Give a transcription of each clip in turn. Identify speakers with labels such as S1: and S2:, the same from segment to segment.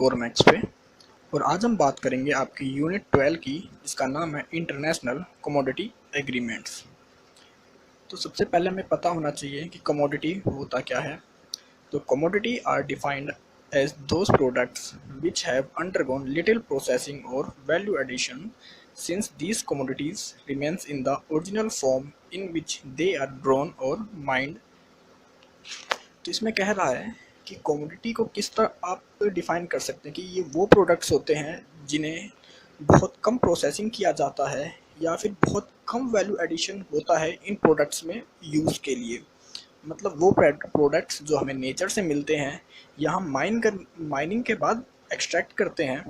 S1: Score max पे। और आज हम बात करेंगे आपकी यूनिट 12 की, जिसका नाम है इंटरनेशनल कमोडिटी एग्रीमेंट्स। तो सबसे पहले हमें पता होना चाहिए कि कमोडिटी होता क्या है। तो commodity are defined as those products which have undergone little processing और value addition since these commodities remains in the original form in which they are grown और माइंड। तो इसमें कह रहा है कि कमोडिटी को किस तरह आप डिफाइन कर सकते हैं कि ये वो प्रोडक्ट्स होते हैं जिन्हें बहुत कम प्रोसेसिंग किया जाता है या फिर बहुत कम वैल्यू एडिशन होता है इन प्रोडक्ट्स में यूज़ के लिए। मतलब वो प्रोडक्ट्स जो हमें नेचर से मिलते हैं या हम माइनिंग के बाद एक्सट्रैक्ट करते हैं,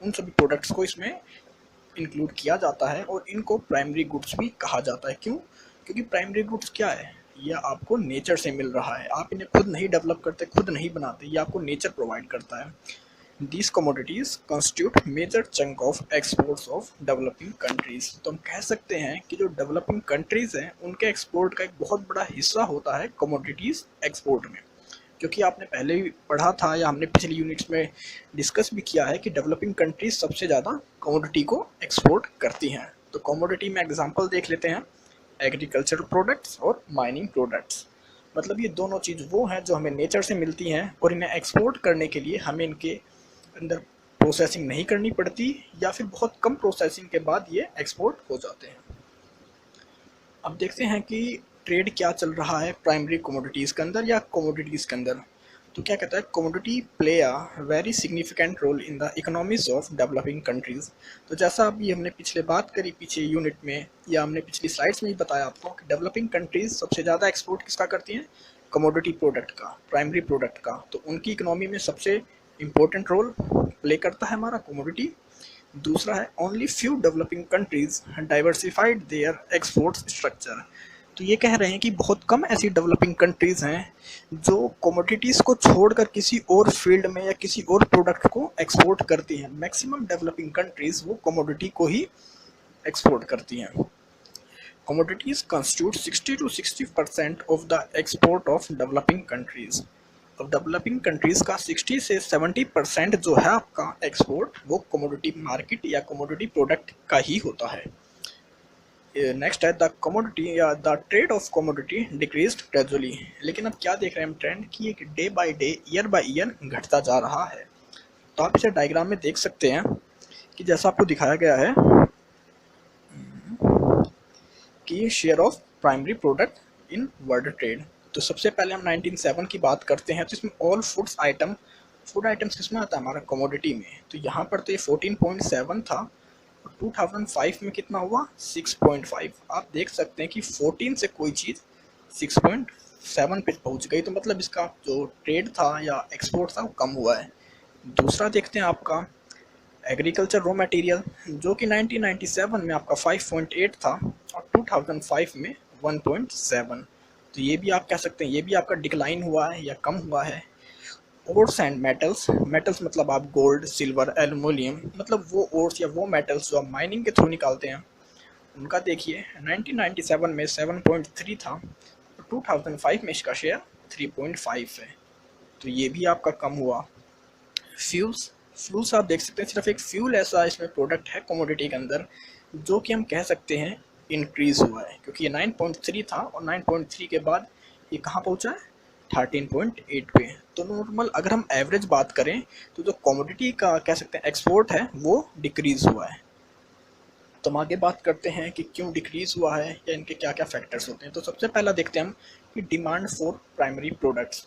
S1: उन सभी प्रोडक्ट्स को इसमें इंक्लूड किया जाता है और इनको प्राइमरी गुड्स भी कहा जाता है। क्यों? क्योंकि प्राइमरी गुड्स क्या है, यह आपको नेचर से मिल रहा है, आप इन्हें खुद नहीं डेवलप करते, खुद नहीं बनाते, ये आपको नेचर प्रोवाइड करता है। These commodities constitute major chunk of exports of developing countries। तो हम कह सकते हैं कि जो डेवलपिंग कंट्रीज हैं उनके एक्सपोर्ट का एक बहुत बड़ा हिस्सा होता है कमोडिटीज़ एक्सपोर्ट में। क्योंकि आपने पहले भी पढ़ा था या हमने पिछली यूनिट्स में डिस्कस भी किया है कि डेवलपिंग कंट्रीज सबसे ज़्यादा कमोडिटी को एक्सपोर्ट करती हैं। तो कमोडिटी में एग्जांपल देख लेते हैं, एग्रीकल्चरल प्रोडक्ट्स और माइनिंग प्रोडक्ट्स। मतलब ये दोनों चीज़ वो हैं जो हमें नेचर से मिलती हैं और इन्हें एक्सपोर्ट करने के लिए हमें इनके अंदर प्रोसेसिंग नहीं करनी पड़ती या फिर बहुत कम प्रोसेसिंग के बाद ये एक्सपोर्ट हो जाते हैं। अब देखते हैं कि ट्रेड क्या चल रहा है प्राइमरी कमोडिटीज़ के अंदर या कमोडिटीज़ के अंदर। तो क्या कहता है, commodity play a very significant role in the economies of developing countries. तो जैसा अभी हमने पिछले बात करी पिछले यूनिट में या हमने पिछली स्लाइड्स में ही बताया आपको कि डेवलपिंग कंट्रीज़ सबसे ज़्यादा एक्सपोर्ट किसका करती हैं, कमोडिटी प्रोडक्ट का, प्राइमरी प्रोडक्ट का। तो उनकी इकोनॉमी में सबसे इम्पोर्टेंट रोल प्ले करता है हमारा कमोडिटी। दूसरा है, only few developing countries diversified their export structure. तो ये कह रहे हैं कि बहुत कम ऐसी डेवलपिंग कंट्रीज हैं जो कमोडिटीज़ को छोड़कर किसी और फील्ड में या किसी और प्रोडक्ट को एक्सपोर्ट करती हैं। मैक्सिमम डेवलपिंग कंट्रीज वो कमोडिटी को ही एक्सपोर्ट करती हैं। Commodities constitute 60 to 60% of the export of developing countries. अब डेवलपिंग कंट्रीज़ का 60 से 70% जो है आपका एक्सपोर्ट वो कमोडिटी मार्केट या कमोडिटी प्रोडक्ट का ही होता है। नेक्स्ट है द कमोडिटी या the trade off commodity decreased gradually. लेकिन अब क्या देख रहे हैं हम ट्रेंड की एक day by day year by year घटता जा रहा है। तो आप इसे डायग्राम में देख सकते हैं कि जैसा आपको दिखाया गया है कि share of primary product in world trade. तो सबसे पहले हम 1907 की बात करते हैं, तो इसमें ऑल फूड आइटम्स किसमें आता है, हमारा कमोडिटी में। तो यहाँ पर तो ये 14.7 था और 2005 में कितना हुआ, 6.5। आप देख सकते हैं कि 14 से कोई चीज़ 6.7 पे पहुँच गई। तो मतलब इसका जो ट्रेड था या एक्सपोर्ट था वो कम हुआ है। दूसरा देखते हैं आपका एग्रीकल्चर रॉ मटेरियल, जो कि 1997 में आपका 5.8 था और 2005 में 1.7। तो ये भी आप कह सकते हैं ये भी आपका डिक्लाइन हुआ है या कम हुआ है। ओर्स एंड मेटल्स मतलब आप गोल्ड, सिल्वर, एल्युमिनियम, मतलब वो ओर्स या वो मेटल्स जो आप माइनिंग के थ्रू निकालते हैं, उनका देखिए 1997 में 7.3 था और 2005 में इसका शेयर 3.5 है। तो ये भी आपका कम हुआ। फ्यूल्स आप देख सकते हैं, सिर्फ एक फ्यूल ऐसा इसमें प्रोडक्ट है कमोडिटी के अंदर जो कि हम कह सकते हैं इंक्रीज़ हुआ है, क्योंकि ये 9.3 था और 9.3 के बाद ये कहाँ पहुँचा है, 13.8 पे। तो नॉर्मल अगर हम एवरेज बात करें तो जो कमोडिटी का कह सकते हैं एक्सपोर्ट है वो डिक्रीज़ हुआ है। तो हम आगे बात करते हैं कि क्यों डिक्रीज़ हुआ है या इनके क्या क्या फैक्टर्स होते हैं। तो सबसे पहला देखते हैं हम कि डिमांड फॉर प्राइमरी प्रोडक्ट्स।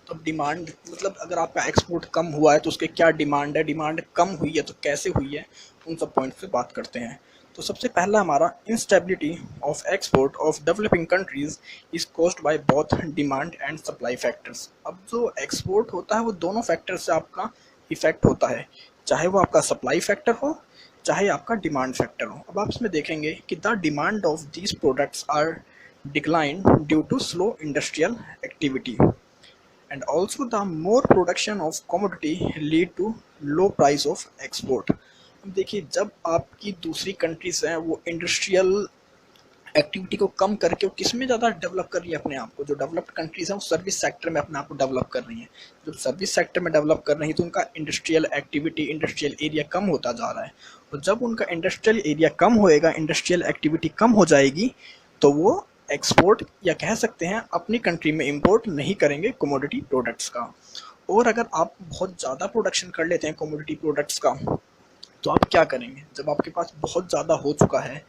S1: तो डिमांड मतलब अगर आपका एक्सपोर्ट कम हुआ है तो उसके क्या डिमांड है, डिमांड कम हुई है तो कैसे हुई है, उन सब पॉइंट्स पे बात करते हैं। तो सबसे पहला हमारा instability of export of developing countries is caused by both demand and supply factors. अब जो एक्सपोर्ट होता है वो दोनों फैक्टर से आपका इफेक्ट होता है, चाहे वो आपका सप्लाई फैक्टर हो चाहे आपका डिमांड फैक्टर हो। अब आप इसमें देखेंगे कि the demand of these products are decline due to slow industrial activity and also the more production of commodity lead to low price of export। अब देखिए जब आपकी दूसरी कंट्रीज हैं वो इंडस्ट्रियल एक्टिविटी को कम करके वो किस में ज़्यादा डेवलप कर रही है अपने आप को। जो डेवलप्ड कंट्रीज़ हैं वो सर्विस सेक्टर में अपने आप को डेवलप कर रही हैं। जब सर्विस सेक्टर में डेवलप कर रही हैं तो उनका इंडस्ट्रियल एक्टिविटी, इंडस्ट्रियल एरिया कम होता जा रहा है, और जब उनका इंडस्ट्रियल एरिया कम होएगा, इंडस्ट्रियल एक्टिविटी कम हो जाएगी, तो वो एक्सपोर्ट या कह सकते हैं अपनी कंट्री में इम्पोर्ट नहीं करेंगे कमोडिटी प्रोडक्ट्स का। और अगर आप बहुत ज़्यादा प्रोडक्शन कर लेते हैं कमोडिटी प्रोडक्ट्स का, तो आप क्या करेंगे? जब आपके पास बहुत ज़्यादा हो चुका है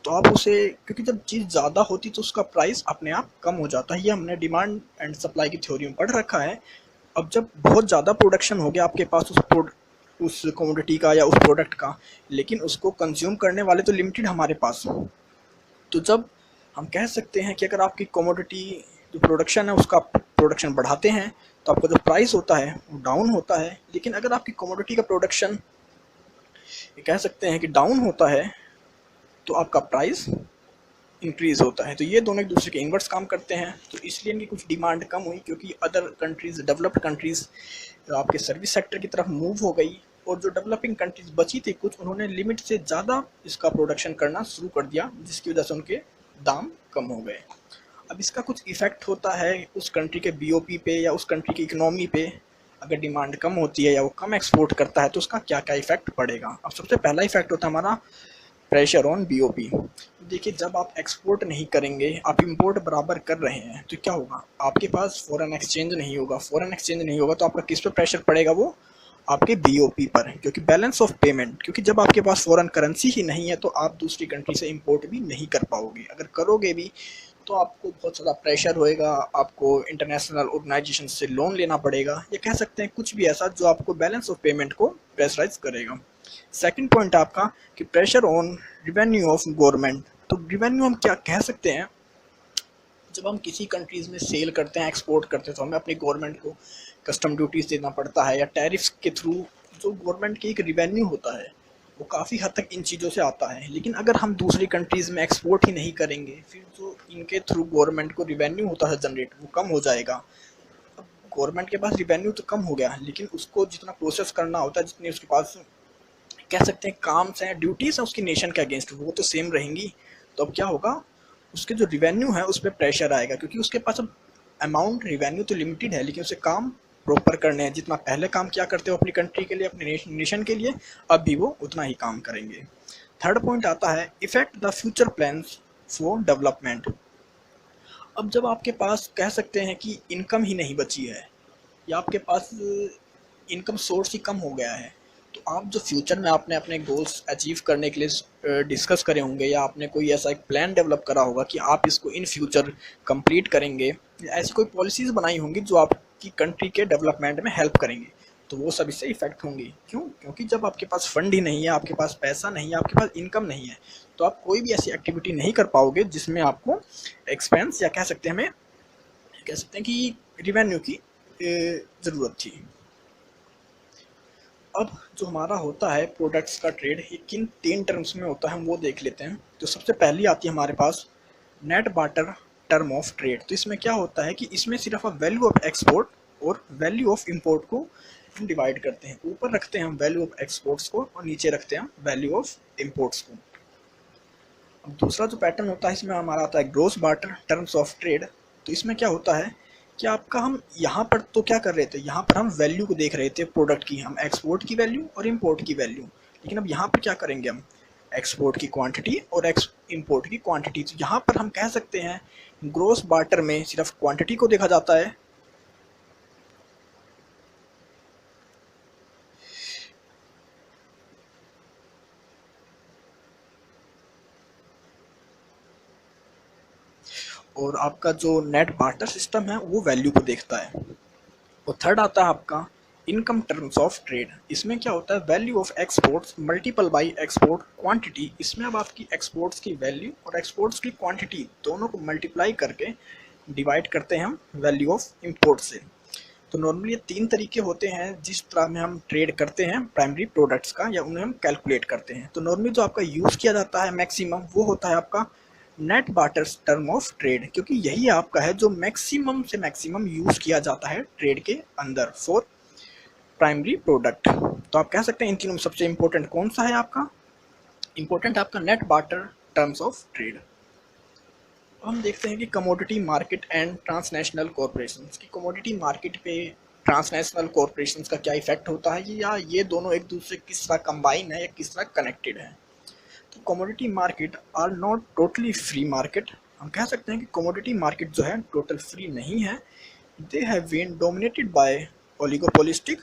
S1: तो आप उसे, क्योंकि जब चीज़ ज़्यादा होती तो उसका प्राइस अपने आप कम हो जाता है। ये हमने डिमांड एंड सप्लाई की थ्योरी में पढ़ रखा है। अब जब बहुत ज़्यादा प्रोडक्शन हो गया आपके पास उस कमोडिटी का या उस प्रोडक्ट का, लेकिन उसको कंज्यूम करने वाले तो लिमिटेड हमारे पास, तो जब हम कह सकते हैं कि अगर आपकी कमोडिटी जो प्रोडक्शन है उसका प्रोडक्शन बढ़ाते हैं तो आपका जो प्राइस होता है वो डाउन होता है। लेकिन अगर आपकी कमोडिटी का प्रोडक्शन कह सकते हैं कि डाउन होता है तो आपका प्राइस इंक्रीज़ होता है। तो ये दोनों एक दूसरे के इन्वर्स काम करते हैं। तो इसलिए इनकी कुछ डिमांड कम हुई, क्योंकि अदर कंट्रीज़, डेवलप्ड कंट्रीज़ आपके सर्विस सेक्टर की तरफ मूव हो गई, और जो डेवलपिंग कंट्रीज़ बची थी कुछ, उन्होंने लिमिट से ज़्यादा इसका प्रोडक्शन करना शुरू कर दिया, जिसकी वजह से उनके दाम कम हो गए। अब इसका कुछ इफ़ेक्ट होता है उस कंट्री के बीओपी पे या उस कंट्री की इकोनॉमी पे। अगर डिमांड कम होती है या वो कम एक्सपोर्ट करता है तो उसका क्या क्या इफ़ेक्ट पड़ेगा। अब सबसे पहला इफ़ेक्ट होता है हमारा प्रेशर ऑन बीओपी। देखिए, जब आप एक्सपोर्ट नहीं करेंगे, आप इंपोर्ट बराबर कर रहे हैं, तो क्या होगा? आपके पास फॉरेन एक्सचेंज नहीं होगा। फॉरेन एक्सचेंज नहीं होगा तो आपका किस पे प्रेशर पड़ेगा? वो आपके बीओपी पर, क्योंकि बैलेंस ऑफ पेमेंट, क्योंकि जब आपके पास फॉरेन करेंसी ही नहीं है तो आप दूसरी कंट्री से इंपोर्ट भी नहीं कर पाओगे। अगर करोगे भी तो आपको बहुत ज़्यादा प्रेशर होएगा, आपको इंटरनेशनल ऑर्गेनाइजेशन से लोन लेना पड़ेगा, या कह सकते हैं कुछ भी ऐसा जो आपको बैलेंस ऑफ पेमेंट को प्रेशराइज करेगा। सेकंड पॉइंट आपका कि pressure on revenue of government. तो रिवेन्यू हम क्या कह सकते हैं? जब हम किसी कंट्रीज़ में सेल करते हैं, एक्सपोर्ट करते हैं, तो हमें अपनी गवर्नमेंट को कस्टम ड्यूटीज़ देना पड़ता है, या टैरिफ्स के थ्रू जो गवर्नमेंट की एक रिवेन्यू होता है वो काफ़ी हद तक इन चीज़ों से आता है। लेकिन अगर हम दूसरी कंट्रीज़ में एक्सपोर्ट ही नहीं करेंगे, फिर जो इनके थ्रू गवर्नमेंट को रिवेन्यू होता है जनरेट, वो कम हो जाएगा। अब गवर्नमेंट के पास रिवेन्यू तो कम हो गया, लेकिन उसको जितना प्रोसेस करना होता है, जितनी उसके पास कह सकते हैं काम्स हैं, ड्यूटीज़ हैं उसकी नेशन के अगेंस्ट, वो तो सेम रहेंगी। तो अब क्या होगा? उसके जो रिवेन्यू है उस पर प्रेशर आएगा, क्योंकि उसके पास अब अमाउंट रिवेन्यू तो लिमिटेड है, लेकिन उसे काम प्रॉपर करने हैं। जितना पहले काम किया करते हो अपनी कंट्री के लिए, अपने नेशन के लिए, अब भी वो उतना ही काम करेंगे। थर्ड पॉइंट आता है effect the future plans for development. अब जब आपके पास कह सकते हैं कि इनकम ही नहीं बची है, या आपके पास इनकम सोर्स ही कम हो गया है, तो आप जो फ्यूचर में आपने अपने गोल्स अचीव करने के लिए डिस्कस करे होंगे, या आपने कोई ऐसा एक प्लान डेवलप करा होगा कि आप इसको इन फ्यूचर कंप्लीट करेंगे, ऐसी कोई पॉलिसीज़ बनाई होंगी जो आपकी कंट्री के डेवलपमेंट में हेल्प करेंगे, तो वो सब इससे इफेक्ट होंगी। क्यों? क्योंकि जब आपके पास फंड ही नहीं है, आपके पास पैसा नहीं है, आपके पास इनकम नहीं है, तो आप कोई भी ऐसी एक्टिविटी नहीं कर पाओगे जिसमें आपको एक्सपेंस, या कह सकते हैं हमें कह सकते हैं कि रिवेन्यू की ज़रूरत थी। अब जो हमारा होता है प्रोडक्ट्स का ट्रेड, ये किन 3 टर्म्स में होता है हम वो देख लेते हैं। तो सबसे पहली आती है हमारे पास net barter term of trade. तो इसमें क्या होता है कि इसमें सिर्फ आप वैल्यू ऑफ एक्सपोर्ट और वैल्यू ऑफ इंपोर्ट को हम डिवाइड करते हैं। ऊपर रखते हैं हम वैल्यू ऑफ एक्सपोर्ट्स को और नीचे रखते हैं हम वैल्यू ऑफ इम्पोर्ट्स को। अब दूसरा जो पैटर्न होता है इसमें हमारा आता है gross barter terms of trade. तो इसमें क्या होता है कि आपका, हम यहाँ पर तो क्या कर रहे थे, यहाँ पर हम वैल्यू को देख रहे थे प्रोडक्ट की, हम एक्सपोर्ट की वैल्यू और इंपोर्ट की वैल्यू। लेकिन अब यहाँ पर क्या करेंगे, हम एक्सपोर्ट की क्वांटिटी और इंपोर्ट की क्वांटिटी। तो यहाँ पर हम कह सकते हैं ग्रॉस बार्टर में सिर्फ क्वांटिटी को देखा जाता है, और आपका जो नेट बार्टर सिस्टम है वो वैल्यू को देखता है। और थर्ड आता है आपका इनकम टर्म्स ऑफ ट्रेड। इसमें क्या होता है, value of exports multiple by export quantity. इसमें अब आपकी एक्सपोर्ट्स की वैल्यू और एक्सपोर्ट्स की क्वांटिटी दोनों को मल्टीप्लाई करके डिवाइड करते हैं हम वैल्यू ऑफ इंपोर्ट से। तो नॉर्मली ये 3 तरीके होते हैं जिस तरह में हम ट्रेड करते हैं प्राइमरी प्रोडक्ट्स का, या उन्हें हम कैलकुलेट करते हैं। तो नॉर्मली जो आपका यूज़ किया जाता है मैक्सिमम, वो होता है आपका net barter term of trade, क्योंकि यही आपका है जो मैक्सिमम से मैक्सिमम यूज़ किया जाता है ट्रेड के अंदर फॉर प्राइमरी प्रोडक्ट। तो आप कह सकते हैं इन तीनों में सबसे इंपॉर्टेंट कौन सा है आपका? इंपॉर्टेंट आपका net barter terms of trade. हम देखते हैं कि commodity market and transnational corporations की कमोडिटी मार्केट पे ट्रांसनेशनल कॉरपोरेशंस का क्या इफेक्ट होता है, या ये दोनों एक दूसरे किस तरह कंबाइन है या किस तरह कनेक्टेड है। तो commodity market are not totally free market. हम कह सकते हैं कि कमोडिटी मार्केट जो है टोटल फ्री नहीं है। They have been dominated by oligopolistic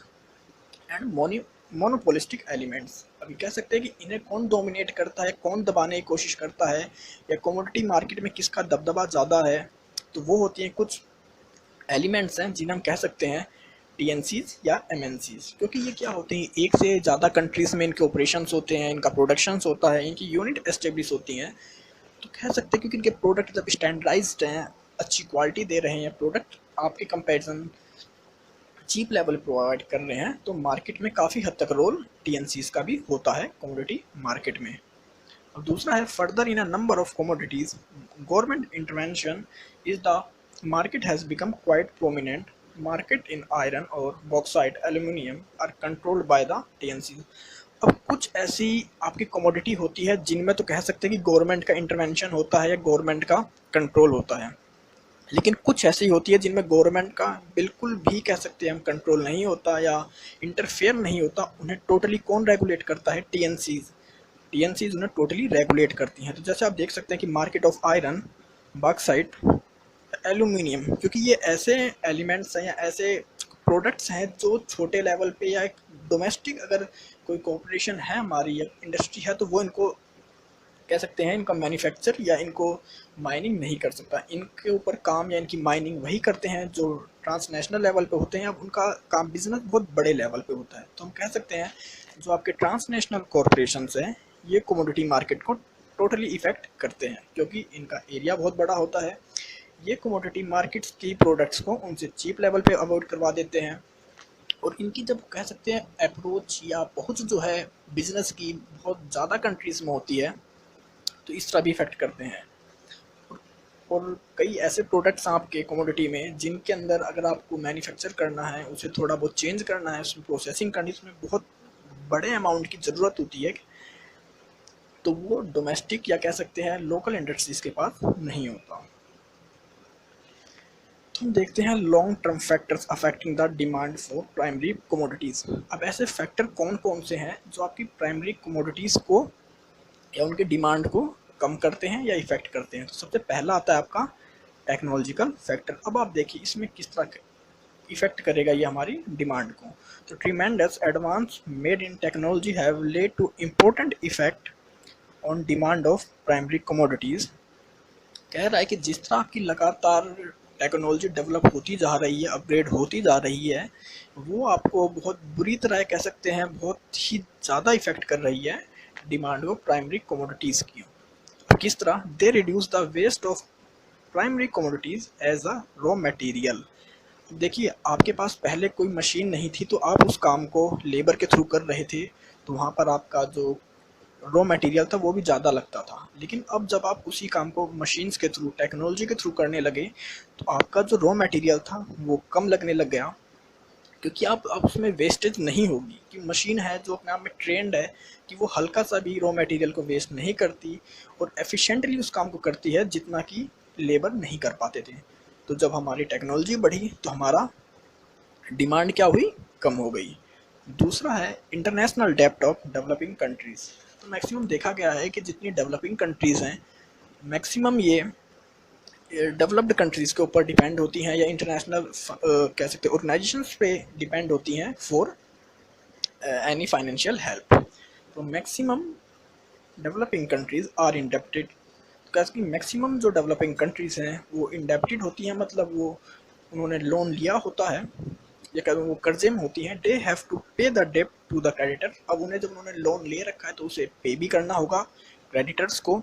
S1: and monopolistic elements. अभी कह सकते हैं कि इन्हें कौन डोमिनेट करता है, कौन दबाने की कोशिश करता है, या कमोडिटी मार्केट में किसका दबदबा ज़्यादा है। तो वो होती हैं कुछ एलिमेंट्स हैं जिन्हें हम कह सकते हैं टीएनसीज या एमएनसीज, क्योंकि ये क्या होते हैं, एक से ज़्यादा कंट्रीज़ में इनके ऑपरेशंस होते हैं, इनका प्रोडक्शंस होता है, इनकी यूनिट एस्टेब्लिश होती हैं। तो कह सकते हैं क्योंकि इनके प्रोडक्ट जब स्टैंडर्डाइज्ड हैं, अच्छी क्वालिटी दे रहे हैं, प्रोडक्ट आपके कंपैरिजन चीप लेवल प्रोवाइड कर रहे हैं, तो मार्केट में काफ़ी हद तक रोल टीएनसीज का भी होता है कमोडिटी मार्केट में। अब दूसरा है further in a number of commodities government intervention is the market has become quite prominent. Market in iron और bauxite aluminium are controlled by the TNCs. अब कुछ ऐसी आपकी कमोडिटी होती है जिनमें तो कह सकते हैं कि गवर्नमेंट का इंटरवेंशन होता है या गवर्नमेंट का कंट्रोल होता है, लेकिन कुछ ऐसी होती है जिनमें गवर्नमेंट का बिल्कुल भी कह सकते हैं हम कंट्रोल नहीं होता या इंटरफेयर नहीं होता। उन्हें टोटली कौन रेगुलेट करता है, टीएनसीज। टीएनसीज उन्हें टोटली रेगुलेट करती हैं। तो जैसे आप देख सकते हैं कि market of iron, bauxite, aluminium, क्योंकि ये ऐसे एलिमेंट्स हैं या ऐसे प्रोडक्ट्स हैं जो छोटे लेवल पे या एक डोमेस्टिक अगर कोई कॉर्पोरेशन है हमारी या इंडस्ट्री है, तो वो इनको कह सकते हैं इनका मैन्युफैक्चर या इनको माइनिंग नहीं कर सकता। इनके ऊपर काम या इनकी माइनिंग वही करते हैं जो ट्रांसनेशनल लेवल पे होते हैं। अब उनका काम बिजनेस बहुत बड़े लेवल पे होता है। तो हम कह सकते हैं जो आपके ट्रांसनेशनल कॉरपोरेशंस हैं ये कमोडिटी मार्केट को टोटली इफेक्ट करते हैं, क्योंकि इनका एरिया बहुत बड़ा होता है। ये कमोडिटी मार्केट्स की प्रोडक्ट्स को उनसे चीप लेवल पे अवॉइड करवा देते हैं, और इनकी जब कह सकते हैं अप्रोच या पहुंच जो है बिजनेस की बहुत ज़्यादा कंट्रीज़ में होती है, तो इस तरह भी इफेक्ट करते हैं। और कई ऐसे प्रोडक्ट्स हैं आपके कमोडिटी में जिनके अंदर अगर आपको मैन्युफैक्चर करना है, उसे थोड़ा बहुत चेंज करना है, उसमें प्रोसेसिंग करनी है, उसमें बहुत बड़े अमाउंट की ज़रूरत होती है, तो वो डोमेस्टिक या कह सकते हैं लोकल इंडस्ट्रीज़ के पास नहीं होता। तो हम देखते हैं long term factors affecting the demand for primary commodities. अब ऐसे फैक्टर कौन कौन से हैं जो आपकी प्राइमरी कमोडिटीज़ को या उनके डिमांड को कम करते हैं या इफेक्ट करते हैं। तो सबसे पहला आता है आपका टेक्नोलॉजिकल फैक्टर। अब आप देखिए इसमें किस तरह इफेक्ट करेगा ये हमारी डिमांड को। तो tremendous advance made in technology have led to important effect on demand of primary commodities. कह रहा है कि जिस तरह की लगातार टेक्नोलॉजी डेवलप होती जा रही है, अपग्रेड होती जा रही है, वो आपको बहुत बुरी तरह कह सकते हैं बहुत ही ज़्यादा इफेक्ट कर रही है डिमांड ऑफ प्राइमरी कमोडिटीज़ की। किस तरह, they reduce the waste of primary commodities as a raw material. देखिए आपके पास पहले कोई मशीन नहीं थी, तो आप उस काम को लेबर के थ्रू कर रहे थे, तो वहाँ पर आपका जो रॉ मटेरियल था वो भी ज़्यादा लगता था। लेकिन अब जब आप उसी काम को मशीन्स के थ्रू, टेक्नोलॉजी के थ्रू करने लगे, तो आपका जो रॉ मटेरियल था वो कम लगने लग गया, क्योंकि आप अब उसमें वेस्टेज नहीं होगी, कि मशीन है जो अपने आप में ट्रेंड है कि वो हल्का सा भी रॉ मटेरियल को वेस्ट नहीं करती और एफिशिएंटली उस काम को करती है जितना कि लेबर नहीं कर पाते थे। तो जब हमारी टेक्नोलॉजी बढ़ी तो हमारा डिमांड क्या हुई, कम हो गई। दूसरा है इंटरनेशनल डेब्ट ऑफ डेवलपिंग कंट्रीज़। तो मैक्सिमम देखा गया है कि जितनी डेवलपिंग कंट्रीज़ हैं मैक्सिमम ये डेवलप्ड कंट्रीज़ के ऊपर डिपेंड होती हैं या इंटरनेशनल कह सकते हैं ऑर्गेनाइजेशंस पे डिपेंड होती हैं फॉर एनी फाइनेंशियल हेल्प। तो maximum developing countries are indebted. कि मैक्सिमम जो डेवलपिंग कंट्रीज़ हैं वो इंडेप्टेड होती हैं, मतलब वो उन्होंने लोन लिया होता है या वो कर्जे में होती हैं। They have to pay the debt to the creditor. अब उन्हें जब उन्होंने लोन ले रखा है तो उसे पे भी करना होगा क्रेडिटर्स को।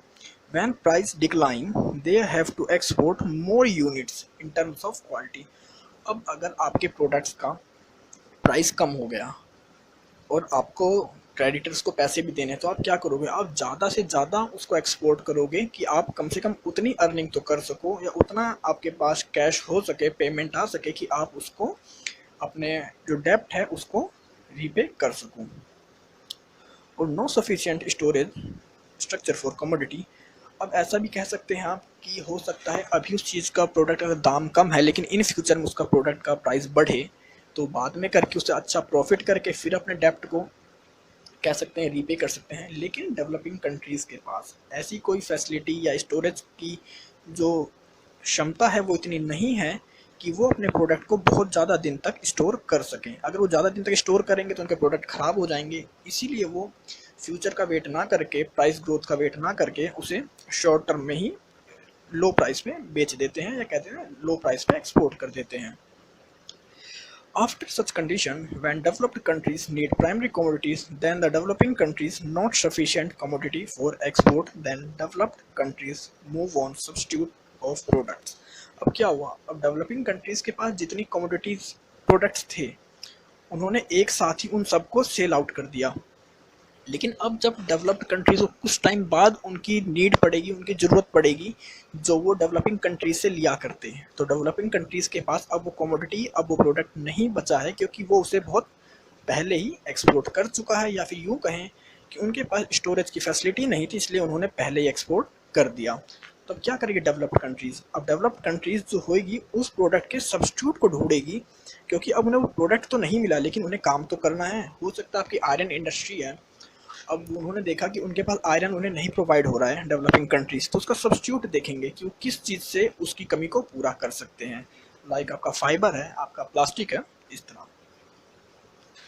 S1: When price decline, they have to export more units in terms of quality. अब अगर आपके प्रोडक्ट्स का प्राइस कम हो गया और आपको क्रेडिटर्स को पैसे भी देने, तो आप क्या करोगे, आप ज़्यादा से ज़्यादा उसको एक्सपोर्ट करोगे कि आप कम से कम उतनी अर्निंग तो कर सको या उतना आपके पास कैश हो सके, पेमेंट आ सके कि आप उसको अपने जो डेब्ट है उसको रीपे कर सको। और no sufficient storage structure for commodity. अब ऐसा भी कह सकते हैं आप कि हो सकता है अभी उस चीज़ का प्रोडक्ट का दाम कम है, लेकिन इन फ्यूचर में उसका प्रोडक्ट का प्राइस बढ़े, तो बाद में करके उससे अच्छा प्रॉफिट करके फिर अपने डेप्ट को कह सकते हैं रीपे कर सकते हैं। लेकिन डेवलपिंग कंट्रीज़ के पास ऐसी कोई फैसिलिटी या स्टोरेज की जो क्षमता है वो इतनी नहीं है कि वो अपने प्रोडक्ट को बहुत ज़्यादा दिन तक स्टोर कर सकें। अगर वो ज़्यादा दिन तक स्टोर करेंगे तो उनके प्रोडक्ट ख़राब हो जाएंगे, इसीलिए वो फ्यूचर का वेट ना करके, प्राइस ग्रोथ का वेट ना करके उसे शॉर्ट टर्म में ही लो प्राइस पे बेच देते हैं, या कहते हैं लो प्राइस पे एक्सपोर्ट कर देते हैं। After such condition, when developed countries need primary commodities, then the developing countries not sufficient commodity for export, then developed countries move on substitute of products. अब क्या हुआ, अब डेवलपिंग कंट्रीज के पास जितनी कमोडिटीज प्रोडक्ट्स थे उन्होंने एक साथ ही उन सबको सेल आउट कर दिया। लेकिन अब जब डेवलप्ड कंट्रीज को कुछ टाइम बाद उनकी नीड पड़ेगी, उनकी ज़रूरत पड़ेगी जो वो डेवलपिंग कंट्रीज से लिया करते हैं, तो डेवलपिंग कंट्रीज़ के पास अब वो कमोडिटी, अब वो प्रोडक्ट नहीं बचा है, क्योंकि वो उसे बहुत पहले ही एक्सपोर्ट कर चुका है, या फिर यूँ कहें कि उनके पास स्टोरेज की फैसिलिटी नहीं थी, इसलिए उन्होंने पहले ही एक्सपोर्ट कर दिया। तो अब क्या करेगी डेवलप्ड कंट्रीज़, अब डेवलप्ड कंट्रीज़ जो होगी उस प्रोडक्ट के सब्स्टिट्यूट को ढूंढेगी, क्योंकि अब उन्हें वो प्रोडक्ट तो नहीं मिला लेकिन उन्हें काम तो करना है। हो सकता है आपकी आयरन इंडस्ट्री है, अब उन्होंने देखा कि उनके पास आयरन उन्हें नहीं प्रोवाइड हो रहा है डेवलपिंग कंट्रीज, तो उसका सब्स्टिट्यूट देखेंगे कि वो किस चीज़ से उसकी कमी को पूरा कर सकते हैं। लाइक आपका फाइबर है, आपका प्लास्टिक है, इस तरह।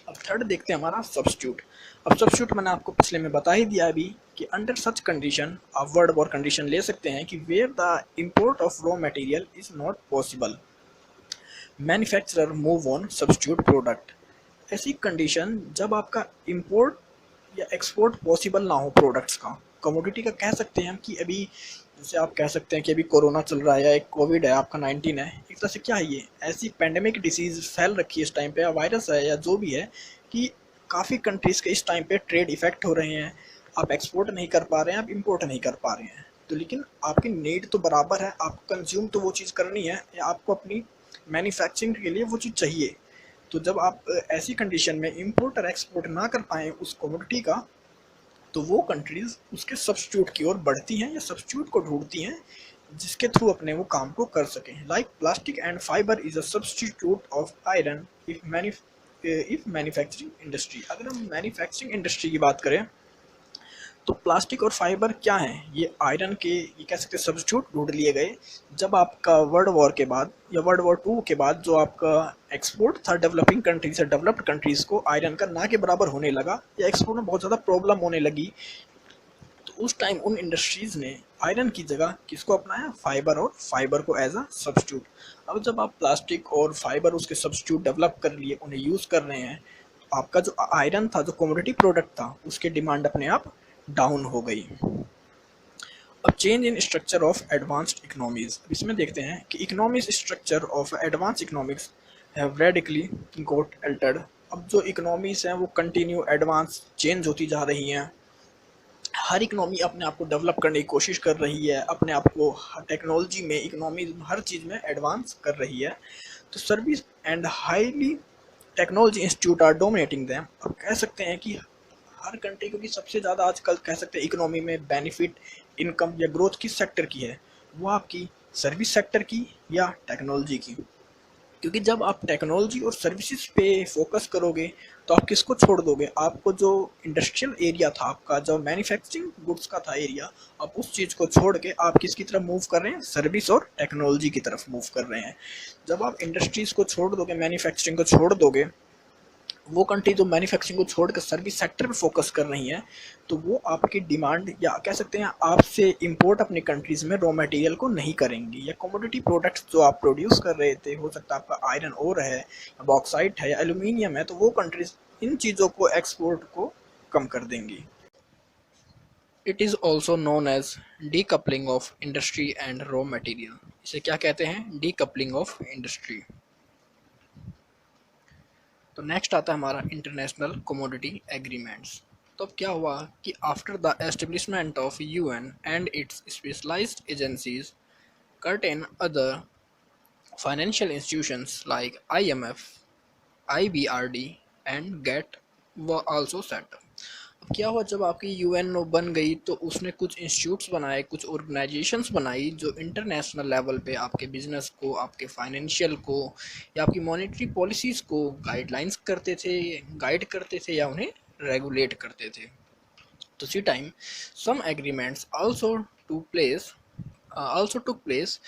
S1: अब थर्ड देखते हैं हमारा सब्स्टिट्यूट। अब सब्स्टिट्यूट मैंने आपको पिछले में बता ही दिया अभी कि अंडर सच कंडीशन आप वर्ड वॉर कंडीशन ले सकते हैं कि where the import of raw material is not possible, manufacturer move on substitute product. ऐसी कंडीशन जब आपका इम्पोर्ट या एक्सपोर्ट पॉसिबल ना हो प्रोडक्ट्स का, कमोडिटी का कह सकते हैं हम कि अभी जैसे आप कह सकते हैं कि अभी कोरोना चल रहा है या एक कोविड है, आपका 19 है, एक तरह से क्या है ये ऐसी पेंडेमिक डिसीज फैल रखी है इस टाइम पे, या वायरस है या जो भी है, कि काफ़ी कंट्रीज़ के इस टाइम पे ट्रेड इफेक्ट हो रहे हैं, आप एक्सपोर्ट नहीं कर पा रहे हैं, आप इम्पोर्ट नहीं कर पा रहे हैं। तो लेकिन आपकी नीड तो बराबर है, आपको कंज्यूम तो वो चीज़ करनी है, या आपको अपनी मैन्युफैक्चरिंग के लिए वो चीज़ चाहिए। तो जब आप ऐसी कंडीशन में इम्पोर्ट और एक्सपोर्ट ना कर पाएँ उस कमोडिटी का, तो वो कंट्रीज़ उसके सब्स्टिट्यूट की ओर बढ़ती हैं या सब्स्टिट्यूट को ढूंढती हैं जिसके थ्रू अपने वो काम को कर सकें। Like plastic and fibre is a substitute of iron if manufacturing industry. अगर हम मैन्युफैक्चरिंग इंडस्ट्री की बात करें तो प्लास्टिक और फाइबर क्या हैं, ये आयरन के, ये कह सकते हैं सब्स्टिट्यूट ढूंढ लिए गए जब आपका वर्ल्ड वॉर के बाद या वर्ल्ड वॉर 2 के बाद जो आपका एक्सपोर्ट था डेवलपिंग कंट्रीज से डेवलप्ड कंट्रीज़ को आयरन का ना के बराबर होने लगा, या एक्सपोर्ट में बहुत ज़्यादा प्रॉब्लम होने लगी। तो उस टाइम उन इंडस्ट्रीज़ ने आयरन की जगह किसको अपनाया, फाइबर, और फाइबर को एज अ सब्स्टिट्यूट। अब जब आप प्लास्टिक और फाइबर उसके सब्स्टिट्यूट डेवलप कर लिए, उन्हें यूज़ कर रहे हैं, तो आपका जो आयरन था, जो कमोडिटी प्रोडक्ट था, उसकी डिमांड अपने आप डाउन हो गई। अब change in structure of advanced economies, इसमें देखते हैं कि economic structure of advance economics have radically got altered. अब जो इकोनॉमीज हैं वो कंटिन्यू एडवांस चेंज होती जा रही हैं, हर इकोनॉमी अपने आप को डेवलप करने की कोशिश कर रही है, अपने आप को टेक्नोलॉजी में, इकोनॉमी हर चीज़ में एडवांस कर रही है। तो service and highly technology institute are dominating them. अब कह सकते हैं कि हर कंट्री, क्योंकि सबसे ज़्यादा आजकल कह सकते हैं इकोनॉमी में बेनिफिट, इनकम या ग्रोथ किस सेक्टर की है, वो आपकी सर्विस सेक्टर की या टेक्नोलॉजी की। क्योंकि जब आप टेक्नोलॉजी और सर्विसेज पे फोकस करोगे तो आप किसको छोड़ दोगे, आपको जो इंडस्ट्रियल एरिया था, आपका जो मैन्युफैक्चरिंग गुड्स का था एरिया, आप उस चीज़ को छोड़ के आप किसकी तरफ मूव कर रहे हैं, सर्विस और टेक्नोलॉजी की तरफ मूव कर रहे हैं। जब आप इंडस्ट्रीज़ को छोड़ दोगे, मैन्युफैक्चरिंग को छोड़ दोगे, वो कंट्री जो मैन्युफैक्चरिंग को छोड़कर सर्विस सेक्टर पे फोकस कर रही हैं, तो वो आपकी डिमांड या कह सकते हैं आपसे इंपोर्ट अपनी कंट्रीज़ में रॉ मटेरियल को नहीं करेंगी, या कमोडिटी प्रोडक्ट्स जो आप प्रोड्यूस कर रहे थे, हो सकता है आपका आयरन ओर है, बॉक्साइट है या एल्यूमिनियम है, तो वो कंट्रीज इन चीज़ों को एक्सपोर्ट को कम कर देंगी। It is also known as decoupling of industry and raw material. इसे क्या कहते हैं, डीकपलिंग ऑफ इंडस्ट्री। तो नेक्स्ट आता है हमारा इंटरनेशनल कमोडिटी एग्रीमेंट्स। तो अब क्या हुआ कि after the establishment of UN and its specialised agencies, certain other financial institutions like IMF, IBRD and GATT were also set up। क्या हुआ जब आपकी यूएनओ बन गई तो उसने कुछ इंस्टीट्यूट्स बनाए, कुछ ऑर्गेनाइजेशंस बनाई जो इंटरनेशनल लेवल पे आपके बिजनेस को, आपके फाइनेंशियल को या आपकी मॉनेटरी पॉलिसीज़ को गाइडलाइंस करते थे, गाइड करते थे या उन्हें रेगुलेट करते थे। तो उसी time some agreements also took place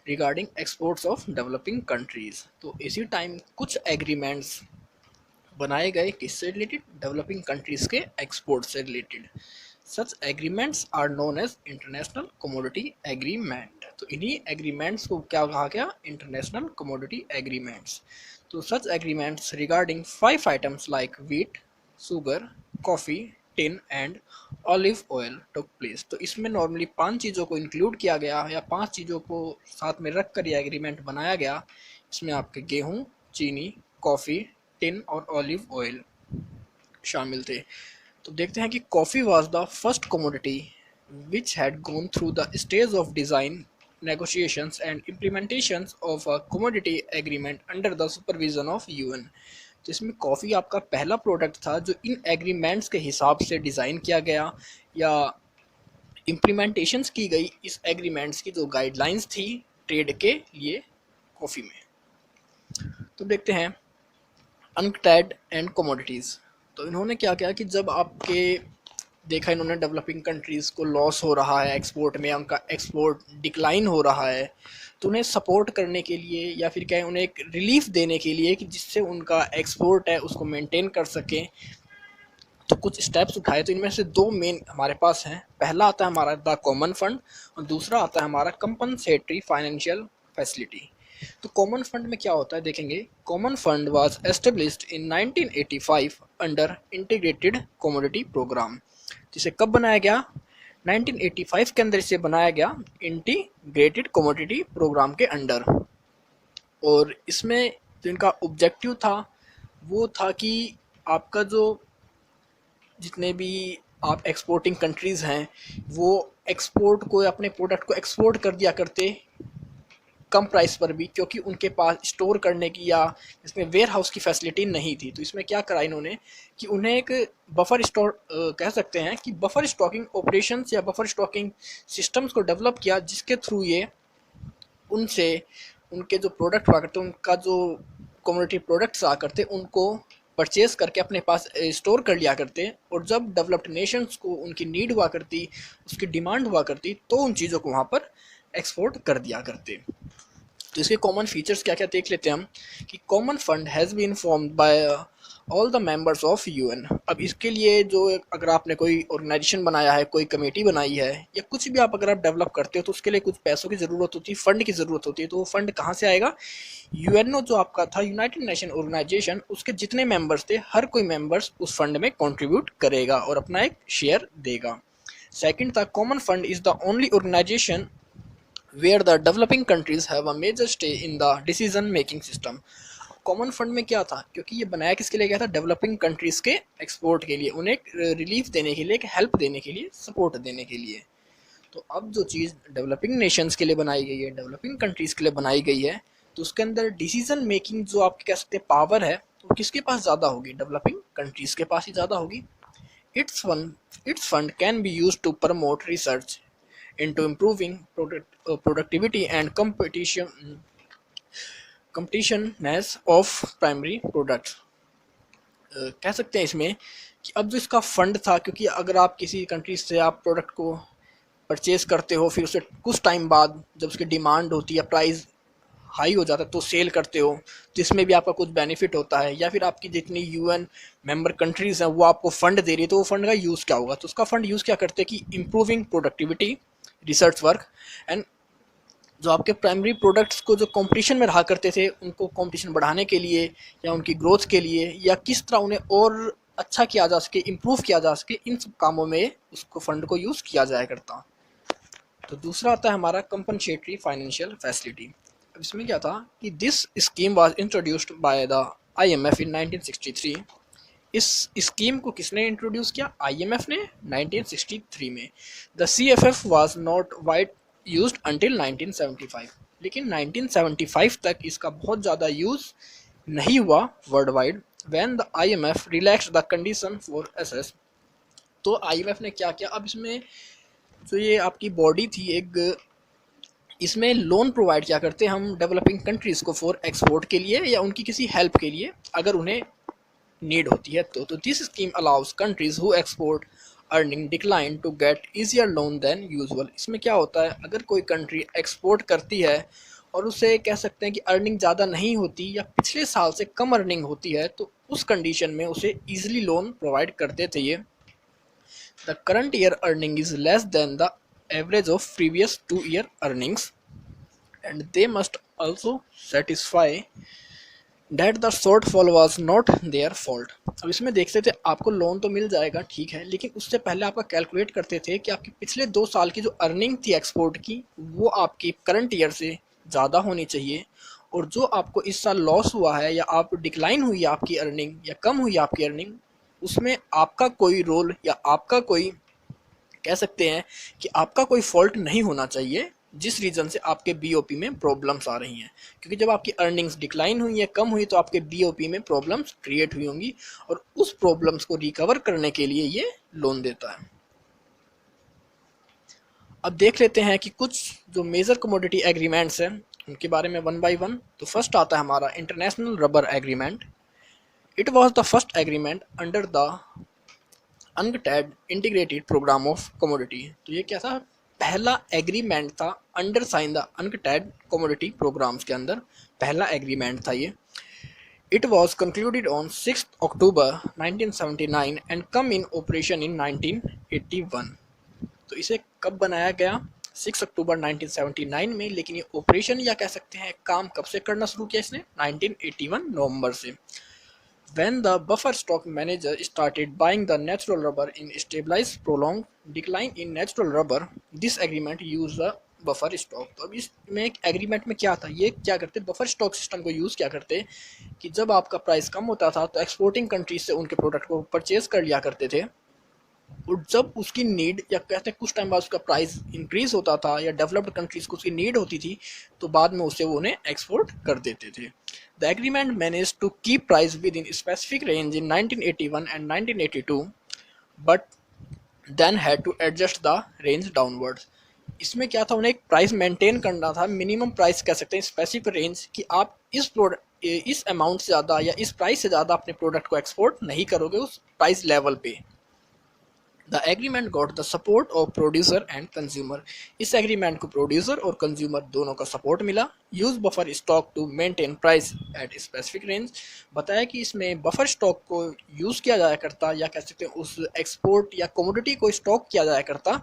S1: regarding exports of developing countries। तो इसी टाइम कुछ एग्रीमेंट्स बनाए गए किससे रिलेटेड, डेवलपिंग कंट्रीज के एक्सपोर्ट से related. Such agreements are known as international commodity agreement. तो इन्हीं एग्रीमेंट्स को क्या कहा गया, इंटरनेशनल कमोडिटी एग्रीमेंट्स। तो such agreements regarding 5 items like wheat, sugar, coffee, tin and olive oil took place. तो इसमें नॉर्मली 5 चीज़ों को इंक्लूड किया गया या 5 चीज़ों को साथ में रख कर यह एग्रीमेंट बनाया गया। इसमें आपके गेहूँ, चीनी, कॉफ़ी, टिन और ऑलिव ऑयल शामिल थे। तो देखते हैं कि coffee was the first commodity which had gone through the stage of design, negotiations and implementations of a commodity agreement under the supervision of UN। जिसमें कॉफ़ी आपका पहला प्रोडक्ट था जो इन एग्रीमेंट्स के हिसाब से डिज़ाइन किया गया या इम्प्लीमेंटेशंस की गई इस एग्रीमेंट्स की जो गाइडलाइंस थी ट्रेड के लिए कॉफ़ी में। तो देखते हैं अनट्रेड एंड कमोडिटीज़। तो इन्होंने क्या किया कि जब आपके देखा इन्होंने डेवलपिंग कंट्रीज़ को लॉस हो रहा है एक्सपोर्ट में, उनका एक्सपोर्ट डिक्लाइन हो रहा है, तो उन्हें सपोर्ट करने के लिए या फिर क्या है उन्हें एक रिलीफ देने के लिए कि जिससे उनका एक्सपोर्ट है उसको मेंटेन कर सकें, तो कुछ स्टेप्स उठाए। तो इनमें से 2 मेन हमारे पास हैं। पहला आता है हमारा द कॉमन फंड और दूसरा आता है हमारा कंपनसेटरी फाइनेंशियल फैसिलिटी। तो कॉमन फंड में क्या होता है देखेंगे। Common fund was established in 1985 under integrated commodity programme. जिसे कब बनाया गया, 1985 के अंदर इसे बनाया गया इंटीग्रेटेड कमोडिटी प्रोग्राम के अंडर। और इसमें जो इनका ऑब्जेक्टिव था वो था कि आपका जो जितने भी आप एक्सपोर्टिंग कंट्रीज़ हैं वो एक्सपोर्ट को, अपने प्रोडक्ट को एक्सपोर्ट कर दिया करते कम प्राइस पर भी, क्योंकि उनके पास स्टोर करने की या इसमें वेयर हाउस की फैसिलिटी नहीं थी। तो इसमें क्या करा इन्होंने कि उन्हें एक बफर स्टोर कह सकते हैं कि बफर स्टॉकिंग ऑपरेशंस या बफर स्टॉकिंग सिस्टम्स को डेवलप किया, जिसके थ्रू ये उनसे उनके जो प्रोडक्ट हुआ करते उनका जो कम्युनिटी प्रोडक्ट्स आ करते उनको परचेज करके अपने पास स्टोर कर लिया करते। और जब डेवलप्ड नेशंस को उनकी नीड हुआ करती, उसकी डिमांड हुआ करती, तो उन चीज़ों को वहाँ पर एक्सपोर्ट कर दिया करते। तो इसके कॉमन फीचर्स क्या क्या देख लेते हैं हम कि common fund has been formed by all the members of UN. अब इसके लिए जो अगर आपने कोई ऑर्गेनाइजेशन बनाया है, कोई कमेटी बनाई है या कुछ भी आप अगर आप डेवलप करते हो तो उसके लिए कुछ पैसों की ज़रूरत होती है, फंड की ज़रूरत होती है। तो वो फंड कहाँ से आएगा, यूएनओ जो आपका था यूनाइटेड नेशन ऑर्गेनाइजेशन, उसके जितने मेंबर्स थे हर कोई मेंबर्स उस फंड में कॉन्ट्रीब्यूट करेगा और अपना एक शेयर देगा। सेकेंड था common fund is the only organisation where the developing countries have a major stay in the decision making system। Common fund में क्या था, क्योंकि ये बनाया किसके लिए गया था, डेवलपिंग कंट्रीज़ के एक्सपोर्ट के लिए, उन्हें रिलीफ देने के लिए, हेल्प देने के लिए, सपोर्ट देने के लिए। तो अब जो चीज़ डेवलपिंग नेशंस के लिए बनाई गई है, डेवलपिंग कंट्रीज़ के लिए बनाई गई है, तो उसके अंदर डिसीजन मेकिंग जो आप कह सकते हैं पावर है वो किसके पास ज़्यादा होगी, डेवलपिंग कंट्रीज़ के पास ही ज़्यादा होगी। Its fund can be use to promote research into improving productivity and competitiveness of primary products। कह सकते हैं इसमें कि अब जो इसका फंड था, क्योंकि अगर आप किसी कंट्री से आप प्रोडक्ट को परचेज करते हो, फिर उसे कुछ टाइम बाद जब उसकी डिमांड होती है, प्राइस हाई हो जाता है तो सेल करते हो, तो इसमें भी आपका कुछ बेनिफिट होता है। या फिर आपकी जितनी यूएन मेंबर कंट्रीज़ हैं वो आपको फंड दे रही है, तो वो फंड का यूज़ क्या होगा, तो उसका फंड यूज़ क्या करते हैं कि improving productivity, research work and जो आपके प्राइमरी प्रोडक्ट्स को जो कंपटीशन में रहा करते थे उनको कंपटीशन बढ़ाने के लिए या उनकी ग्रोथ के लिए या किस तरह उन्हें और अच्छा किया जा सके, इम्प्रूव किया जा सके, इन सब कामों में उसको फंड को यूज़ किया जाया करता। तो दूसरा आता है हमारा कंपनसेटरी फाइनेंशियल फैसिलिटी। अब इसमें क्या था कि this scheme was introduced by the IMF in 1963। इस स्कीम को किसने इंट्रोड्यूस किया, आईएमएफ ने 1963 में। The CFF was not wide used until 1975। लेकिन 1975 तक इसका बहुत ज़्यादा यूज़ नहीं हुआ world wide. When the IMF relaxed the condition for access तो IMF ने क्या किया, अब इसमें जो ये आपकी बॉडी थी एक, इसमें लोन प्रोवाइड क्या करते हैं हम डेवलपिंग कंट्रीज़ को फॉर एक्सपोर्ट के लिए या उनकी किसी हेल्प के लिए अगर उन्हें नीड होती है तो this scheme allows countries who export earning decline to get easier loan than usual. इसमें क्या होता है, अगर कोई कंट्री एक्सपोर्ट करती है और उसे कह सकते हैं कि अर्निंग ज़्यादा नहीं होती या पिछले साल से कम अर्निंग होती है, तो उस कंडीशन में उसे ईजिली लोन प्रोवाइड कर देते ये। The current year earning is less than the average of previous 2 year earnings and they must also satisfy that the shortfall was not their fault. अब इसमें देखते थे आपको लोन तो मिल जाएगा ठीक है, लेकिन उससे पहले आपका कैलकुलेट करते थे कि आपकी पिछले 2 साल की जो अर्निंग थी एक्सपोर्ट की वो आपकी करंट ईयर से ज़्यादा होनी चाहिए, और जो आपको इस साल लॉस हुआ है या आप डिक्लाइन हुई है आपकी अर्निंग या कम हुई आपकी अर्निंग, उसमें आपका कोई रोल या आपका कोई कह सकते हैं कि आपका कोई फॉल्ट नहीं होना चाहिए जिस रीज़न से आपके बीओपी में प्रॉब्लम्स आ रही हैं। क्योंकि जब आपकी अर्निंग्स डिक्लाइन हुई है, कम हुई, तो आपके बीओपी में प्रॉब्लम्स क्रिएट हुई होंगी और उस प्रॉब्लम्स को रिकवर करने के लिए ये लोन देता है। अब देख लेते हैं कि कुछ जो मेजर कमोडिटी एग्रीमेंट्स हैं उनके बारे में वन बाय वन। तो फर्स्ट आता है हमारा international rubber agreement. It was the first agreement under the UNCTAD integrated programme of commodity. तो ये क्या था, पहला एग्रीमेंट था under sign the UNCTAD commodity programmes के अंदर पहला एग्रीमेंट था ये। It was concluded on 6 October 1979 and come in operation in 1981। तो इसे कब बनाया गया, 6 अक्टूबर 1979 में, लेकिन ये ऑपरेशन या कह सकते हैं काम कब से करना शुरू किया इसने, 1981 नवंबर से। When the buffer stock manager started buying the natural rubber in stabilized prolonged decline in natural rubber, this agreement used the buffer stock। तो अब इसमें एक एग्रीमेंट में क्या था, ये क्या करते, बफर स्टॉक सिस्टम को यूज़ क्या करते कि जब आपका प्राइस कम होता था तो एक्सपोर्टिंग कंट्रीज से उनके प्रोडक्ट को परचेज कर लिया करते थे, और जब उसकी नीड या कहते हैं कुछ टाइम बाद उसका प्राइस इंक्रीज होता था या डेवलप्ड कंट्रीज को उसकी नीड होती थी तो बाद में उसे वो उन्हें एक्सपोर्ट कर देते थे। The agreement manage to keep price within specific range in 1981 and 1982 but then had to adjust the range downwards. इसमें क्या था, उन्हें एक प्राइस मेंटेन करना था, मिनिमम प्राइस कह सकते हैं स्पेसिफिक रेंज, कि आप इस अमाउंट से ज़्यादा या इस प्राइस से ज़्यादा अपने प्रोडक्ट को एक्सपोर्ट नहीं करोगे उस प्राइस लेवल पे। The agreement got the support of producer and consumer. इस एग्रीमेंट को प्रोड्यूसर और कंज्यूमर दोनों का सपोर्ट मिला। Use buffer stock to maintain price at specific range. बताया कि इसमें बफर स्टॉक को यूज़ किया जाया करता या कह सकते हैं उस एक्सपोर्ट या कमोडिटी को स्टॉक किया जाया करता,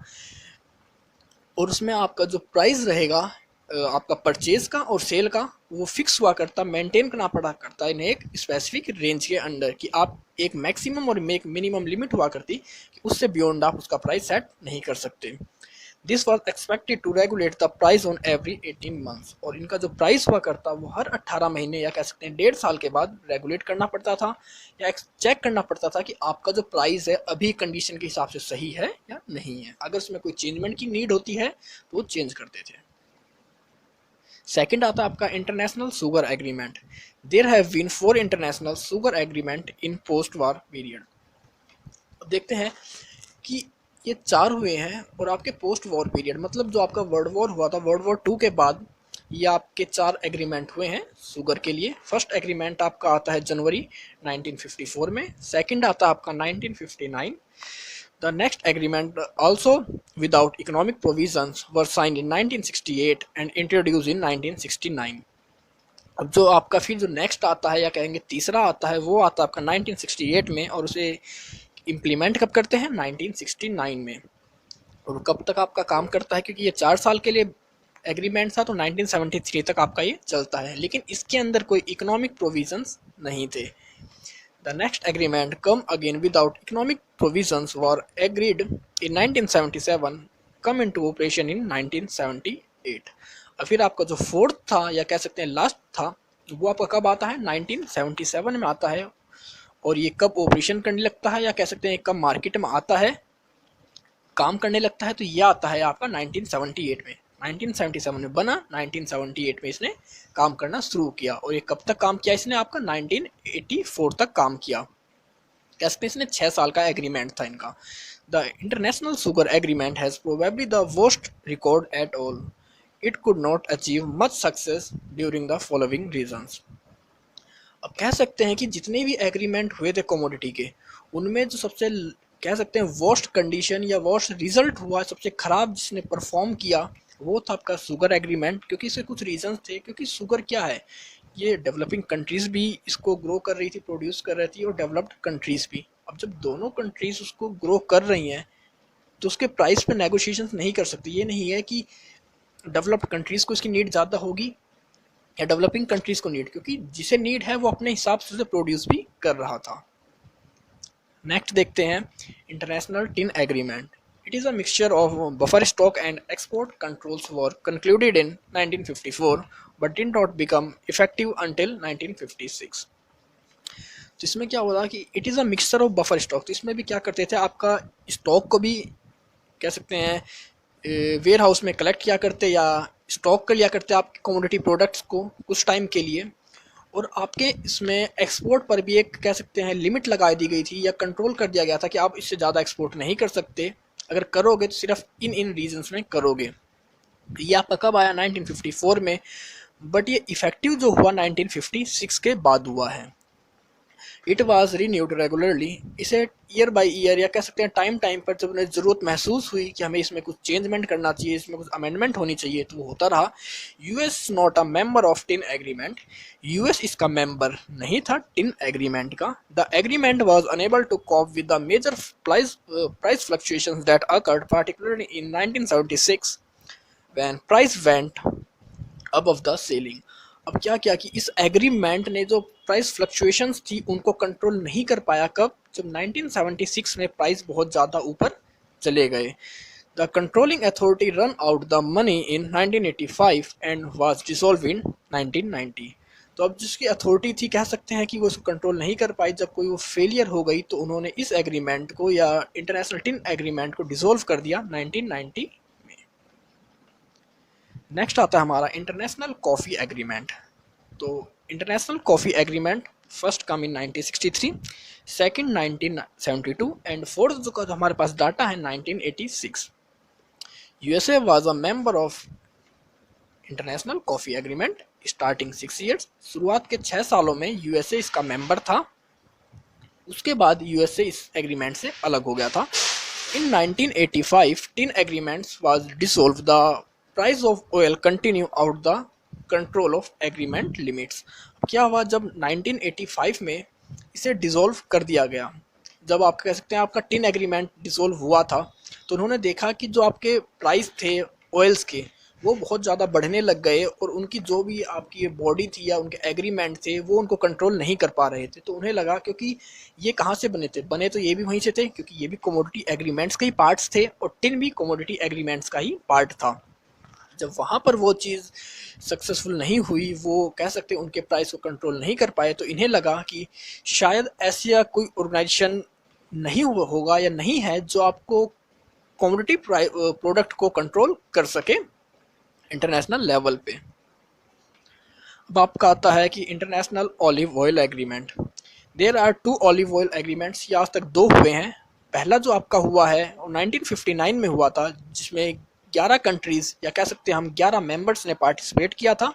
S1: और उसमें आपका जो प्राइस रहेगा आपका परचेज का और सेल का वो फिक्स हुआ करता, मेंटेन करना पड़ा करता इन्हें एक स्पेसिफिक रेंज के अंडर, कि आप एक मैक्सिमम और एक मिनिमम लिमिट हुआ करती कि उससे बियॉन्ड आप उसका प्राइस सेट नहीं कर सकते। This was expected to regulate the price on every 18 months. और इनका जो प्राइस हुआ करता वो हर 18 महीने या कह सकते हैं 1.5 साल के बाद रेगुलेट करना पड़ता था या चेक करना पड़ता था कि आपका जो प्राइस है अभी कंडीशन के हिसाब से सही है या नहीं है। अगर उसमें कोई चेंजमेंट की नीड होती है तो वो चेंज करते थे। सेकंड आता है आपका international sugar agreement. There have been 4 international sugar agreement in post war period. अब देखते हैं कि ये 4 हुए हैं और आपके पोस्ट वॉर पीरियड मतलब जो आपका वर्ल्ड वॉर हुआ था, वर्ल्ड वॉर 2 के बाद ये आपके 4 एग्रीमेंट हुए हैं शुगर के लिए। फर्स्ट एग्रीमेंट आपका आता है जनवरी 1954 में, सेकंड आता है आपका 1959। The next agreement, also without economic provisions, were signed in 1968 and introduced in 1969। अब जो आपका फिर जो नेक्स्ट आता है या कहेंगे तीसरा आता है वो आता है आपका 1968 में, और उसे इम्प्लीमेंट कब करते हैं, 1969 में। और कब तक आपका काम करता है, क्योंकि ये 4 साल के लिए एग्रीमेंट था तो 1973 तक आपका ये चलता है, लेकिन इसके अंदर कोई इकोनॉमिक प्रोविजंस नहीं थे। The next agreement come again without economic provisions were agreed in 1977, come into operation in 1978। और फिर आपका जो फोर्थ था या कह सकते हैं लास्ट था वो आपका कब आता है, 1977 में आता है। और ये कब ऑपरेशन करने लगता है या कह सकते हैं कब मार्केट में आता है, काम करने लगता है, तो ये आता है आपका 1978 में। 1977 में बना, 1978 में इसने काम करना शुरू किया। और ये कब तक काम किया इसने, आपका 1984 तक काम किया। कैसे इसने 6 साल का एग्रीमेंट था इनका। The International Sugar Agreement has probably the worst record at all. It could not achieve much success during the following reasons. अब कह सकते हैं कि जितने भी एग्रीमेंट हुए थे कमोडिटी के, उनमें जो सबसे कह सकते हैं वर्स्ट कंडीशन या वर्स्ट रिजल्ट हुआ, सबसे खराब जिसने परफॉर्म किया, वो था आपका शुगर एग्रीमेंट। क्योंकि इसके कुछ रीजंस थे, क्योंकि शुगर क्या है, ये डेवलपिंग कंट्रीज भी इसको ग्रो कर रही थी, प्रोड्यूस कर रही थी, और डेवलप्ड कंट्रीज भी। अब जब दोनों कंट्रीज उसको ग्रो कर रही हैं तो उसके प्राइस पे नेगोशिएशन नहीं कर सकती। ये नहीं है कि डेवलप्ड कंट्रीज को इसकी नीड ज़्यादा होगी या डेवलपिंग कंट्रीज को नीड, क्योंकि जिसे नीड है वो अपने हिसाब से उसे प्रोड्यूस भी कर रहा था। नेक्स्ट देखते हैं international tin agreement. It is a mixture of buffer stock and export controls were concluded in 1954 but did not become effective until 1956। तो इसमें क्या होता कि it is a mixture of buffer stock. तो इसमें भी क्या करते थे, आपका स्टॉक को भी कह सकते हैं वेयर हाउस में कलेक्ट किया करते या स्टॉक कर लिया करते आपके कमोडिटी प्रोडक्ट्स को कुछ टाइम के लिए, और आपके इसमें एक्सपोर्ट पर भी एक कह सकते हैं लिमिट लगा दी गई थी या कंट्रोल कर दिया गया था कि आप इससे ज़्यादा एक्सपोर्ट नहीं कर सकते, अगर करोगे तो सिर्फ इन रीजन्स में करोगे। ये आपका कब आया, 1954 में, बट ये इफेक्टिव जो हुआ 1956 के बाद हुआ है। It was renewed regularly. इसे ईयर बाई ईयर या कह सकते हैं टाइम टाइम पर जब उन्हें ज़रूरत महसूस हुई कि हमें इसमें कुछ चेंजमेंट करना चाहिए, इसमें कुछ अमेंडमेंट होनी चाहिए, तो वो होता रहा। US not a member of tin agreement. US इसका मेंबर नहीं था टिन एग्रीमेंट का। The agreement was unable to cope with the major price fluctuations that occurred particularly in 1976 when price went above the ceiling. अब क्या किया कि इस agreement ने जो प्राइस फ्लक्चुएशंस थी उनको कंट्रोल नहीं कर पाया। कब, जब 1976 में प्राइस बहुत ज़्यादा ऊपर चले गए। The controlling authority run out the money in 1985 and was dissolve in 1990। तो अब जिसकी अथॉरिटी थी, कह सकते हैं कि वो उसको कंट्रोल नहीं कर पाई, जब कोई वो फेलियर हो गई तो उन्होंने इस एग्रीमेंट को या इंटरनेशनल टिन एग्रीमेंट को डिसॉल्व कर दिया 1990 में। नेक्स्ट आता है हमारा इंटरनेशनल कॉफ़ी एग्रीमेंट। तो international coffee agreement first come in 1963, second 1972 and fourth जो हमारे पास डाटा है 1986। USA was a member of international coffee agreement starting 6 years. शुरुआत के 6 सालों में यूएसए इसका मेंबर था, उसके बाद यूएसए इस एग्रीमेंट से अलग हो गया था। इन 1985 tin agreements was dissolve. The price of oil continue out the control of agreement limits. क्या हुआ, जब 1985 में इसे डिसॉल्व कर दिया गया, जब आप कह सकते हैं आपका टिन एग्रीमेंट डिसॉल्व हुआ था, तो उन्होंने देखा कि जो आपके प्राइस थे ऑयल्स के वो बहुत ज़्यादा बढ़ने लग गए, और उनकी जो भी आपकी बॉडी थी या उनके एग्रीमेंट थे वो उनको कंट्रोल नहीं कर पा रहे थे। तो उन्हें लगा, क्योंकि ये कहाँ से बने थे, बने तो ये भी वहीं से थे, क्योंकि ये भी कमोडिटी एग्रीमेंट्स के ही पार्ट्स थे और टिन भी कमोडिटी एग्रीमेंट्स का ही पार्ट था। जब वहाँ पर वो चीज़ सक्सेसफुल नहीं हुई, वो कह सकते हैं उनके प्राइस को कंट्रोल नहीं कर पाए, तो इन्हें लगा कि शायद ऐसा कोई ऑर्गेनाइजेशन नहीं होगा या नहीं है जो आपको कमोडिटी प्रोडक्ट को कंट्रोल कर सके इंटरनेशनल लेवल पे। अब आपका आता है कि international olive oil agreement. There are 2 olive oil agreements. ये आज तक 2 हुए हैं। पहला जो आपका हुआ है 1959 में हुआ था, जिसमें 11 कंट्रीज़ या कह सकते हैं हम 11 मेंबर्स ने पार्टिसिपेट किया था।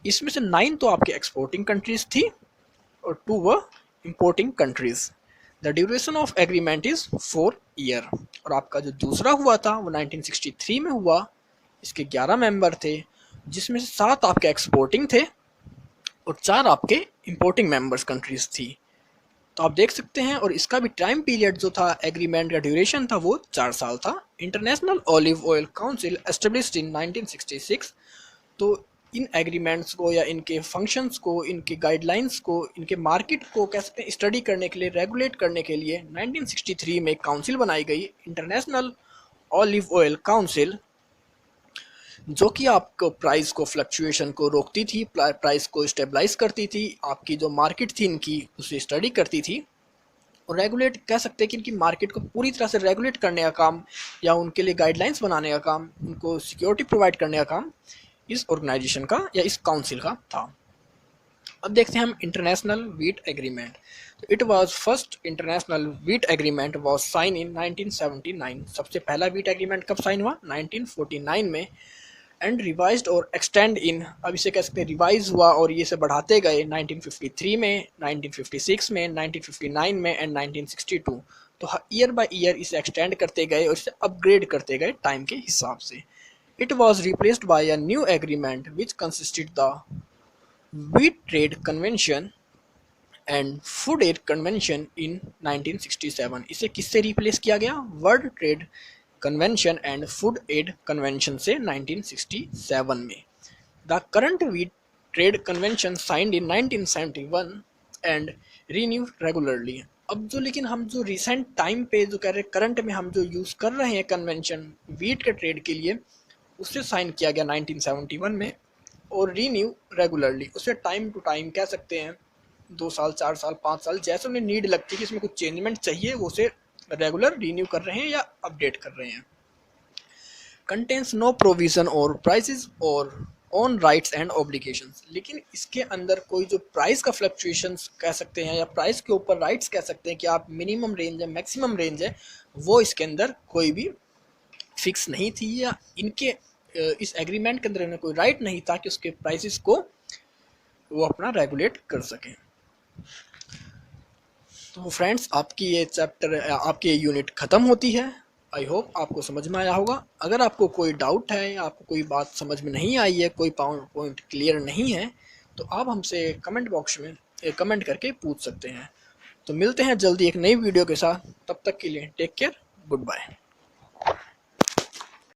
S1: इसमें से 9 तो आपकी एक्सपोर्टिंग कंट्रीज़ थी और 2 व importing countries. The duration of agreement is 4 year. और आपका जो दूसरा हुआ था वो 1963 में हुआ। इसके 11 मेंबर थे, जिसमें से 7 आपके एक्सपोर्टिंग थे और 4 आपके इम्पोर्टिंग मेंबर्स कंट्रीज़ थी। तो आप देख सकते हैं, और इसका भी टाइम पीरियड जो था एग्रीमेंट का ड्यूरेशन था वो 4 साल था। International olive oil council established in 1966। तो इन एग्रीमेंट्स को या इनके फंक्शंस को, इनके गाइडलाइंस को, इनके मार्केट को कह सकते हैं स्टडी करने के लिए, रेगुलेट करने के लिए 1963 में एक काउंसिल बनाई गई, इंटरनेशनल ऑलिव ऑयल काउंसिल, जो कि आपको प्राइस को फ्लक्चुएशन को रोकती थी, प्राइस को स्टेबलाइज करती थी, आपकी जो मार्केट थी इनकी उसे स्टडी करती थी, और रेगुलेट कह सकते हैं कि इनकी मार्केट को पूरी तरह से रेगुलेट करने का काम या उनके लिए गाइडलाइंस बनाने का काम, उनको सिक्योरिटी प्रोवाइड करने का काम इस ऑर्गेनाइजेशन का या इस काउंसिल का था। अब देखते हैं हम इंटरनेशनल वीट एग्रीमेंट। तो it was first international wheat agreement was sign in 1979। सबसे पहला वीट एग्रीमेंट कब साइन हुआ? 1949 में। एंड रिवाइज्ड और एक्सटेंड इन, अब इसे कह सकते हैं रिवाइज हुआ और ये से बढ़ाते गए 1953 में, 1956 में, 1959 में एंड 1962। तो ईयर बाय ईयर इसे एक्सटेंड करते गए और इसे अपग्रेड करते गए टाइम के हिसाब से। It was replaced by a new agreement which consisted the Wheat Trade Convention and food aid convention in 1967। इसे किससे रिप्लेस किया गया? World trade convention and food aid convention से 1967 में। The current wheat trade convention signed in 1971 and renew regularly. अब जो लेकिन हम जो रिसेंट टाइम पे जो कह रहे हैं, करंट में हम जो यूज़ कर रहे हैं कन्वेंशन वीट के ट्रेड के लिए, उससे साइन किया गया 1971 में और रीन्यू रेगुलरली। उसे टाइम टू टाइम कह सकते हैं 2 साल, 4 साल, 5 साल, जैसे उन्हें नीड लगती है कि इसमें कुछ चेंजमेंट चाहिए, वो उसे रेगुलर रीन्यू कर रहे हैं या अपडेट कर रहे हैं। कंटेन्स नो प्रोविजन और प्राइसेस और ऑन राइट्स एंड ऑब्लिगेशंस। लेकिन इसके अंदर कोई जो प्राइस का फ्लक्चुएशंस कह सकते हैं या प्राइस के ऊपर राइट्स कह सकते हैं कि आप मिनिमम रेंज है, मैक्सिमम रेंज है, वो इसके अंदर कोई भी फिक्स नहीं थी, या इनके इस एग्रीमेंट के अंदर इन्हें कोई राइट नहीं था कि उसके प्राइसेस को वो अपना रेगुलेट कर सकें। तो फ्रेंड्स, आपकी ये चैप्टर, आपकी ये यूनिट ख़त्म होती है। आई होप आपको समझ में आया होगा। अगर आपको कोई डाउट है या आपको कोई बात समझ में नहीं आई है, कोई पॉइंट क्लियर नहीं है, तो आप हमसे कमेंट बॉक्स में कमेंट करके पूछ सकते हैं। तो मिलते हैं जल्दी एक नई वीडियो के साथ। तब तक के लिए टेक केयर, गुड बाय।